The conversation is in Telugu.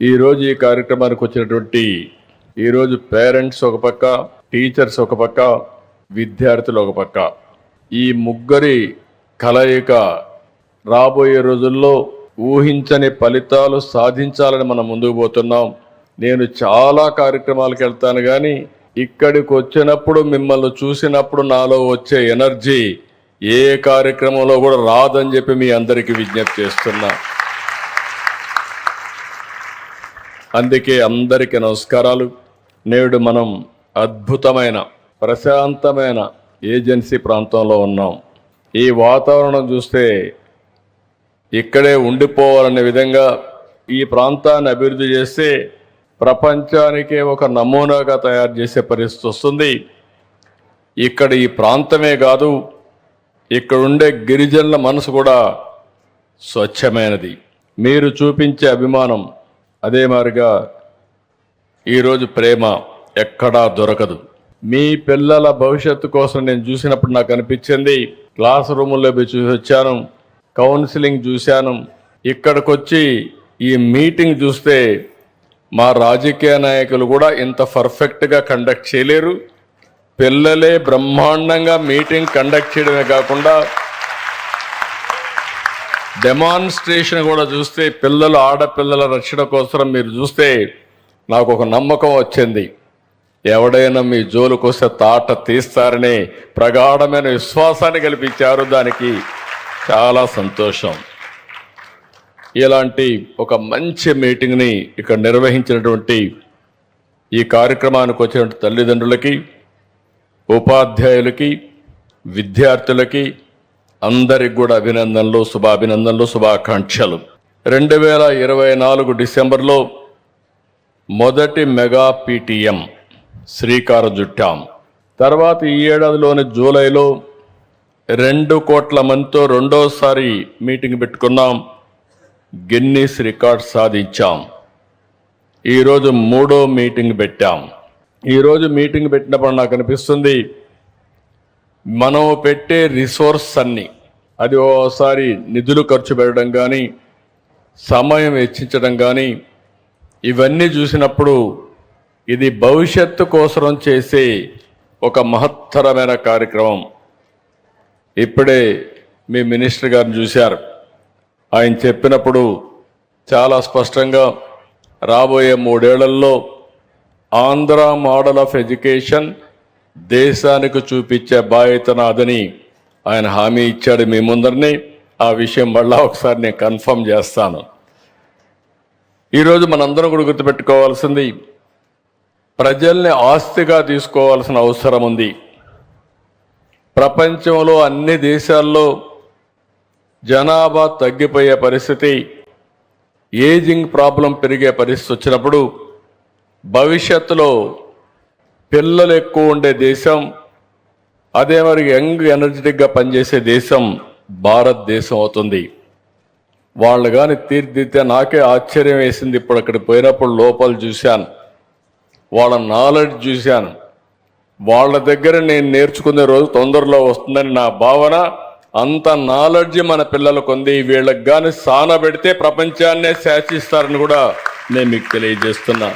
ఈరోజు ఈ కార్యక్రమానికి వచ్చినటువంటి ఈరోజు పేరెంట్స్ ఒక పక్క, టీచర్స్ ఒక పక్క, విద్యార్థులు ఒక పక్క, ఈ ముగ్గురి కలయిక రాబోయే రోజుల్లో ఊహించని ఫలితాలు సాధించాలని మనం ముందుకు పోతున్నాం. నేను చాలా కార్యక్రమాలకు వెళ్తాను, కానీ ఇక్కడికి వచ్చినప్పుడు మిమ్మల్ని చూసినప్పుడు నాలో వచ్చే ఎనర్జీ ఏ కార్యక్రమంలో కూడా రాదని చెప్పి మీ అందరికీ విజ్ఞప్తి చేస్తున్నా. అందుకే అందరికీ నమస్కారాలు. నేడు మనం అద్భుతమైన ప్రశాంతమైన ఏజెన్సీ ప్రాంతంలో ఉన్నాం. ఈ వాతావరణం చూస్తే ఇక్కడే ఉండిపోవాలనే విధంగా ఈ ప్రాంతాన్ని అభివృద్ధి చేస్తే ప్రపంచానికే ఒక నమూనాగా తయారు చేసే పరిస్థితి వస్తుంది. ఇక్కడ ఈ ప్రాంతమే కాదు, ఇక్కడ ఉండే గిరిజనుల మనసు కూడా స్వచ్ఛమైనది. మీరు చూపించే అభిమానం అదే మాదిరిగా ఈరోజు ప్రేమ ఎక్కడా దొరకదు. మీ పిల్లల భవిష్యత్తు కోసం నేను చూసినప్పుడు నాకు అనిపించింది, క్లాస్ రూముల్లో పోయి చూసి వచ్చాను, కౌన్సిలింగ్ చూశాను. ఇక్కడికి వచ్చి ఈ మీటింగ్ చూస్తే మా రాజకీయ నాయకులు కూడా ఇంత పర్ఫెక్ట్గా కండక్ట్ చేయలేరు. పిల్లలే బ్రహ్మాండంగా మీటింగ్ కండక్ట్ చేయడమే కాకుండా డెమాన్స్ట్రేషన్ కూడా చూస్తే పిల్లలు, ఆడపిల్లల రక్షణ కోసం మీరు చూస్తే నాకు ఒక నమ్మకం వచ్చింది. ఎవడైనా మీ జోలుకొస్తే తాట తీస్తారని ప్రగాఢమైన విశ్వాసాన్ని కల్పించారు. దానికి చాలా సంతోషం. ఇలాంటి ఒక మంచి మీటింగ్ని ఇక్కడ నిర్వహించినటువంటి ఈ కార్యక్రమానికి వచ్చిన తల్లిదండ్రులకి, ఉపాధ్యాయులకి, విద్యార్థులకి అందరికి కూడా అభినందనలు, శుభాకాంక్షలు. 2024 డిసెంబర్లో మొదటి మెగా PTM శ్రీకారం చుట్టాం. తర్వాత ఈ ఏడాదిలోని జూలైలో 2 కోట్ల మందితో రెండోసారి మీటింగ్ పెట్టుకున్నాం. గిన్నీస్ రికార్డ్ సాధించాం. ఈరోజు 3వ మీటింగ్ పెట్టాం. ఈరోజు మీటింగ్ పెట్టినప్పుడు నాకు అనిపిస్తుంది, మనం పెట్టే రిసోర్స్ అన్నీ, అది ఓసారి నిధులు ఖర్చు పెట్టడం కానీ, సమయం వెచ్చించడం కానీ, ఇవన్నీ చూసినప్పుడు ఇది భవిష్యత్తు కోసం చేసే ఒక మహత్తరమైన కార్యక్రమం. ఇప్పుడే మీ మినిస్టర్ గారిని చూశారు. ఆయన చెప్పినప్పుడు చాలా స్పష్టంగా రాబోయే 3 ఏళ్లలో ఆంధ్ర మోడల్ ఆఫ్ ఎడ్యుకేషన్ దేశానికి చూపించే బాధ్యత నాదని ఆయన హామీ ఇచ్చాడు మీ ముందరిని. ఆ విషయం మళ్ళా ఒకసారి నేను కన్ఫర్మ్ చేస్తాను. ఈరోజు మనందరం కూడా గుర్తుపెట్టుకోవాల్సింది, ప్రజల్ని ఆస్తిగా తీసుకోవాల్సిన అవసరం ఉంది. ప్రపంచంలో అన్ని దేశాల్లో జనాభా తగ్గిపోయే పరిస్థితి, ఏజింగ్ ప్రాబ్లం పెరిగే పరిస్థితి వచ్చినప్పుడు భవిష్యత్తులో పిల్లలు ఎక్కువ ఉండే దేశం, అదే మరి యంగ్ ఎనర్జెటిక్గా పనిచేసే దేశం భారతదేశం అవుతుంది. వాళ్ళు కానీ తీర్చిదిద్దితే నాకే ఆశ్చర్యం వేసింది. ఇప్పుడు అక్కడ పోయినప్పుడు లోపల చూశాను, వాళ్ళ నాలెడ్జ్ చూశాను. వాళ్ళ దగ్గర నేను నేర్చుకునే రోజు తొందరలో వస్తుందని నా భావన. అంత నాలెడ్జ్ మన పిల్లలకు ఉంది. వీళ్ళకి కానీ సాన పెడితే ప్రపంచాన్నే శాసిస్తారని కూడా నేను మీకు తెలియజేస్తున్నా.